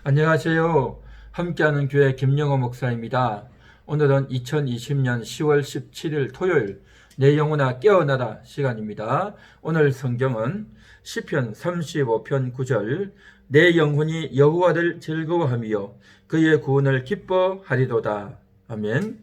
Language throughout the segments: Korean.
안녕하세요. 함께하는 교회 김영호 목사입니다. 오늘은 2020년 10월 17일 토요일 내 영혼아 깨어나라 시간입니다. 오늘 성경은 시편 35편 9절 내 영혼이 여호와를 즐거워하며 그의 구원을 기뻐하리로다. 아멘.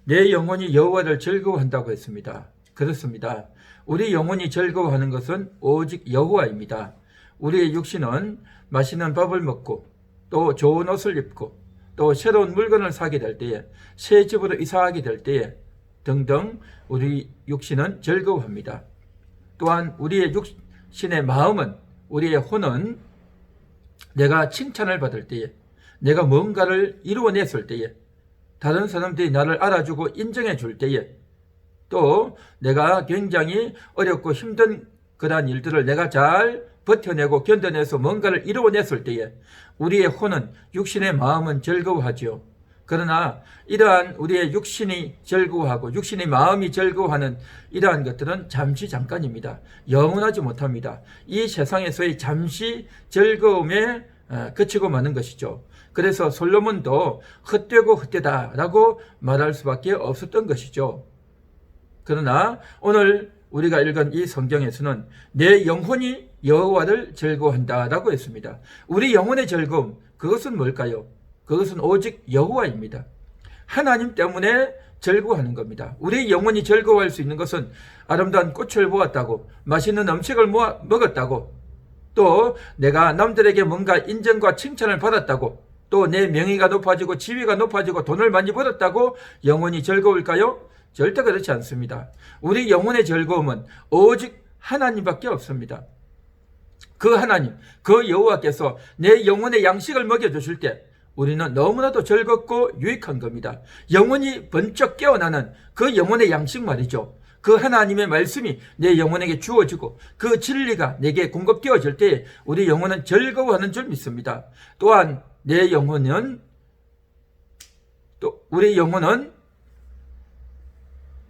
내 영혼이 여호와를 즐거워한다고 했습니다. 그렇습니다. 우리 영혼이 즐거워하는 것은 오직 여호와입니다. 우리의 육신은 맛있는 밥을 먹고 또 좋은 옷을 입고 또 새로운 물건을 사게 될 때에 새 집으로 이사하게 될 때에 등등 우리 육신은 즐거워합니다. 또한 우리의 육신의 마음은 우리의 혼은 내가 칭찬을 받을 때에 내가 뭔가를 이루어냈을 때에 다른 사람들이 나를 알아주고 인정해 줄 때에 또 내가 굉장히 어렵고 힘든 그러한 일들을 내가 잘 버텨내고 견뎌내서 뭔가를 이루어냈을 때에 우리의 혼은 육신의 마음은 즐거워하지요. 그러나 이러한 우리의 육신이 즐거워하고 육신의 마음이 즐거워하는 이러한 것들은 잠깐입니다. 영원하지 못합니다. 이 세상에서의 잠시 즐거움에 그치고 마는 것이죠. 그래서 솔로몬도 헛되고 헛되다라고 말할 수밖에 없었던 것이죠. 그러나 오늘 우리가 읽은 이 성경에서는 내 영혼이 여호와를 즐거워한다라고 했습니다. 우리 영혼의 즐거움, 그것은 뭘까요? 그것은 오직 여호와입니다. 하나님 때문에 즐거워하는 겁니다. 우리 영혼이 즐거워할 수 있는 것은 아름다운 꽃을 보았다고, 맛있는 음식을 먹었다고, 또 내가 남들에게 뭔가 인정과 칭찬을 받았다고, 또 내 명예가 높아지고 지위가 높아지고 돈을 많이 벌었다고 영혼이 즐거울까요? 절대 그렇지 않습니다. 우리 영혼의 즐거움은 오직 하나님밖에 없습니다. 그 하나님, 그 여호와께서 내 영혼의 양식을 먹여주실 때 우리는 너무나도 즐겁고 유익한 겁니다. 영혼이 번쩍 깨어나는 그 영혼의 양식 말이죠. 그 하나님의 말씀이 내 영혼에게 주어지고 그 진리가 내게 공급되어질 때 우리 영혼은 즐거워하는 줄 믿습니다. 또한 내 영혼은 우리 영혼은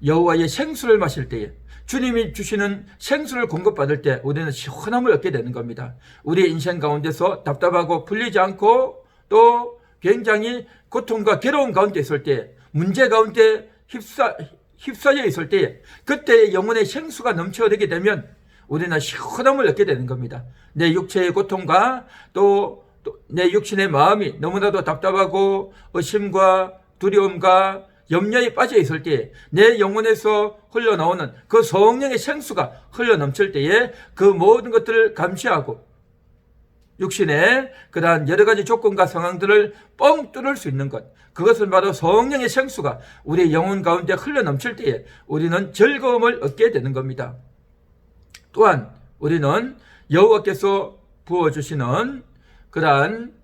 여호와의 생수를 마실 때에 주님이 주시는 생수를 공급받을 때 우리는 시원함을 얻게 되는 겁니다. 우리의 인생 가운데서 답답하고 풀리지 않고 또 굉장히 고통과 괴로움 가운데 있을 때 문제 가운데 휩싸여 있을 때 그때 영혼의 생수가 넘쳐되게 되면 우리는 시원함을 얻게 되는 겁니다. 내 육체의 고통과 또 내 육신의 마음이 너무나도 답답하고 의심과 두려움과 염려에 빠져 있을 때에 내 영혼에서 흘러나오는 그 성령의 생수가 흘러넘칠 때에 그 모든 것들을 감시하고 육신의 그러한 여러 가지 조건과 상황들을 뻥 뚫을 수 있는 것, 그것은 바로 성령의 생수가 우리의 영혼 가운데 흘러넘칠 때에 우리는 즐거움을 얻게 되는 겁니다. 또한 우리는 여호와께서 부어주시는 그러한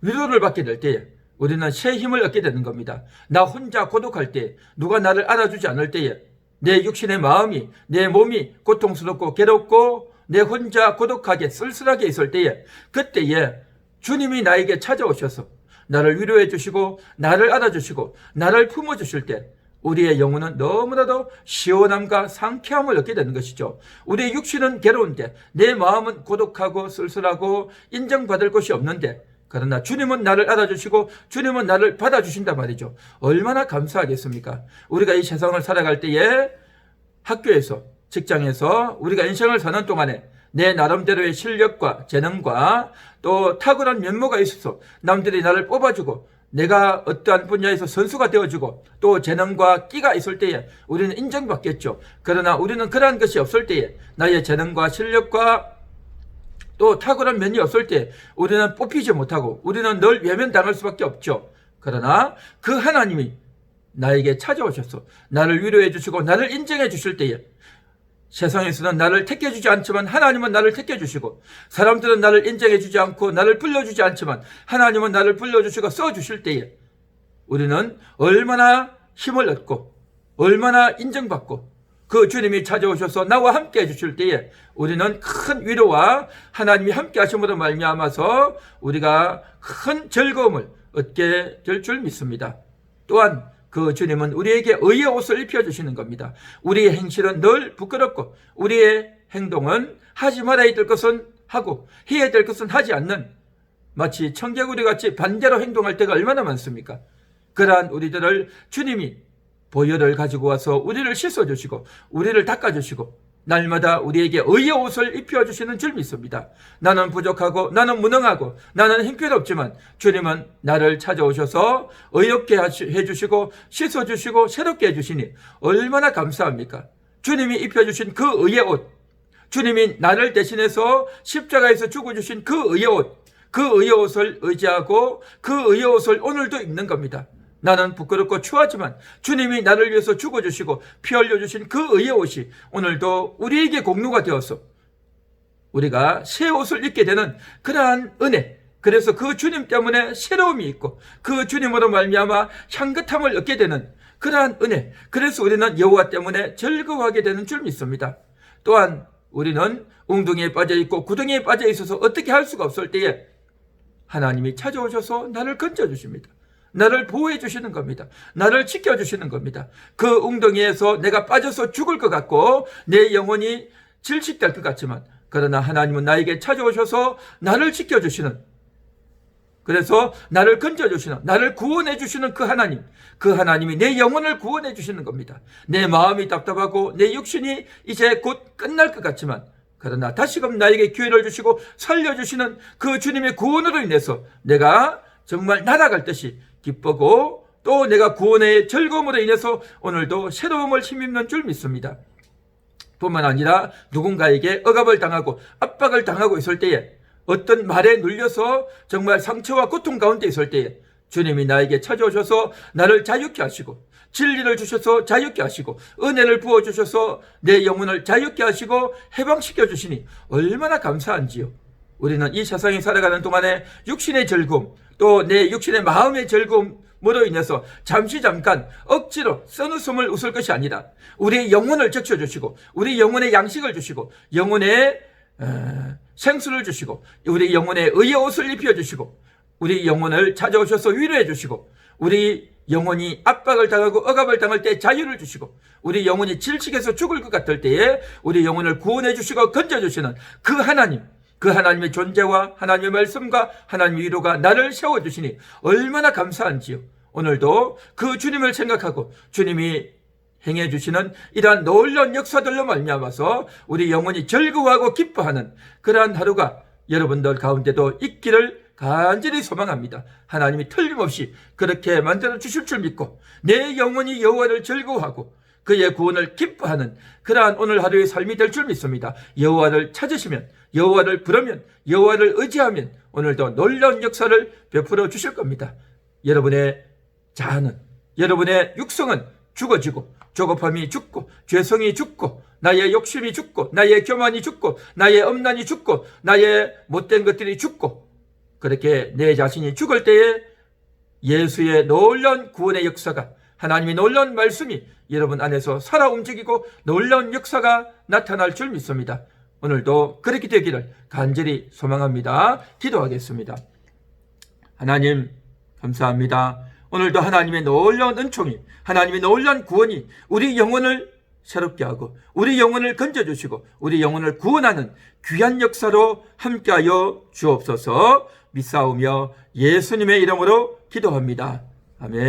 위로를 받게 될 때에 우리는 새 힘을 얻게 되는 겁니다. 나 혼자 고독할 때, 누가 나를 알아주지 않을 때에 내 육신의 마음이, 내 몸이 고통스럽고 괴롭고 내 혼자 고독하게 쓸쓸하게 있을 때에 그때에 주님이 나에게 찾아오셔서 나를 위로해 주시고 나를 알아주시고 나를 품어주실 때 우리의 영혼은 너무나도 시원함과 상쾌함을 얻게 되는 것이죠. 우리의 육신은 괴로운데 내 마음은 고독하고 쓸쓸하고 인정받을 곳이 없는데 그러나 주님은 나를 알아주시고 주님은 나를 받아주신단 말이죠. 얼마나 감사하겠습니까? 우리가 이 세상을 살아갈 때에 학교에서 직장에서 우리가 인생을 사는 동안에 내 나름대로의 실력과 재능과 또 탁월한 면모가 있어서 남들이 나를 뽑아주고 내가 어떠한 분야에서 선수가 되어주고 또 재능과 끼가 있을 때에 우리는 인정받겠죠. 그러나 우리는 그러한 것이 없을 때에 나의 재능과 실력과 또 탁월한 면이 없을 때 우리는 뽑히지 못하고 우리는 늘 외면당할 수밖에 없죠. 그러나 그 하나님이 나에게 찾아오셔서 나를 위로해 주시고 나를 인정해 주실 때에 세상에서는 나를 택해주지 않지만 하나님은 나를 택해주시고 사람들은 나를 인정해주지 않고 나를 불러주지 않지만 하나님은 나를 불러주시고 써주실 때에 우리는 얼마나 힘을 얻고 얼마나 인정받고 그 주님이 찾아오셔서 나와 함께 해주실 때에 우리는 큰 위로와 하나님이 함께 하심으로 말미암아서 우리가 큰 즐거움을 얻게 될 줄 믿습니다. 또한 그 주님은 우리에게 의의 옷을 입혀주시는 겁니다. 우리의 행실은 늘 부끄럽고 우리의 행동은 하지 말아야 될 것은 하고 해야 될 것은 하지 않는 마치 청개구리 같이 반대로 행동할 때가 얼마나 많습니까? 그러한 우리들을 주님이 보혈을 가지고 와서 우리를 씻어주시고 우리를 닦아주시고 날마다 우리에게 의의 옷을 입혀주시는 줄 믿습니다. 나는 부족하고 나는 무능하고 나는 형편없지만 주님은 나를 찾아오셔서 의롭게 해주시고 씻어주시고 새롭게 해주시니 얼마나 감사합니까? 주님이 입혀주신 그 의의 옷, 주님이 나를 대신해서 십자가에서 죽어주신 그 의의 옷, 그 의의 옷을 의지하고 그 의의 옷을 오늘도 입는 겁니다. 나는 부끄럽고 추하지만 주님이 나를 위해서 죽어주시고 피 흘려주신 그 의의 옷이 오늘도 우리에게 공로가 되어서 우리가 새 옷을 입게 되는 그러한 은혜, 그래서 그 주님 때문에 새로움이 있고 그 주님으로 말미암아 향긋함을 얻게 되는 그러한 은혜, 그래서 우리는 여호와 때문에 즐거워하게 되는 줄 믿습니다. 또한 우리는 웅둥이에 빠져있고 구덩이에 빠져있어서 어떻게 할 수가 없을 때에 하나님이 찾아오셔서 나를 건져주십니다. 나를 보호해 주시는 겁니다. 나를 지켜주시는 겁니다. 그 웅덩이에서 내가 빠져서 죽을 것 같고 내 영혼이 질식될 것 같지만 그러나 하나님은 나에게 찾아오셔서 나를 지켜주시는, 그래서 나를 건져주시는, 나를 구원해 주시는 그 하나님, 그 하나님이 내 영혼을 구원해 주시는 겁니다. 내 마음이 답답하고 내 육신이 이제 곧 끝날 것 같지만 그러나 다시금 나에게 기회를 주시고 살려주시는 그 주님의 구원으로 인해서 내가 정말 날아갈 듯이 기쁘고 또 내가 구원의 즐거움으로 인해서 오늘도 새로움을 힘입는 줄 믿습니다. 뿐만 아니라 누군가에게 억압을 당하고 압박을 당하고 있을 때에 어떤 말에 눌려서 정말 상처와 고통 가운데 있을 때에 주님이 나에게 찾아오셔서 나를 자유케 하시고 진리를 주셔서 자유케 하시고 은혜를 부어주셔서 내 영혼을 자유케 하시고 해방시켜 주시니 얼마나 감사한지요. 우리는 이 세상에 살아가는 동안에 육신의 즐거움, 또 내 육신의 마음의 즐거움으로 인해서 잠깐 억지로 써누숨을 웃을 것이 아니라 우리의 영혼을 적셔주시고 우리 영혼의 양식을 주시고 영혼의 생수를 주시고 우리 영혼의 의의 옷을 입혀주시고 우리 영혼을 찾아오셔서 위로해 주시고 우리 영혼이 압박을 당하고 억압을 당할 때 자유를 주시고 우리 영혼이 질식해서 죽을 것 같을 때에 우리 영혼을 구원해 주시고 건져주시는 그 하나님, 그 하나님의 존재와 하나님의 말씀과 하나님의 위로가 나를 세워주시니 얼마나 감사한지요. 오늘도 그 주님을 생각하고 주님이 행해 주시는 이러한 놀라운 역사들로 말미암아서 우리 영혼이 즐거워하고 기뻐하는 그러한 하루가 여러분들 가운데도 있기를 간절히 소망합니다. 하나님이 틀림없이 그렇게 만들어 주실 줄 믿고 내 영혼이 여호와를 즐거워하고 그의 구원을 기뻐하는 그러한 오늘 하루의 삶이 될 줄 믿습니다. 여호와를 찾으시면, 여호와를 부르면, 여호와를 의지하면 오늘도 놀라운 역사를 베풀어 주실 겁니다. 여러분의 자아는, 여러분의 육성은 죽어지고 조급함이 죽고 죄성이 죽고 나의 욕심이 죽고 나의 교만이 죽고 나의 엄란이 죽고 나의 못된 것들이 죽고 그렇게 내 자신이 죽을 때에 예수의 놀라운 구원의 역사가, 하나님의 놀라운 말씀이 여러분 안에서 살아 움직이고 놀라운 역사가 나타날 줄 믿습니다. 오늘도 그렇게 되기를 간절히 소망합니다. 기도하겠습니다. 하나님 감사합니다. 오늘도 하나님의 놀라운 은총이, 하나님의 놀라운 구원이 우리 영혼을 새롭게 하고 우리 영혼을 건져주시고 우리 영혼을 구원하는 귀한 역사로 함께하여 주옵소서. 믿사오며 예수님의 이름으로 기도합니다. 아멘.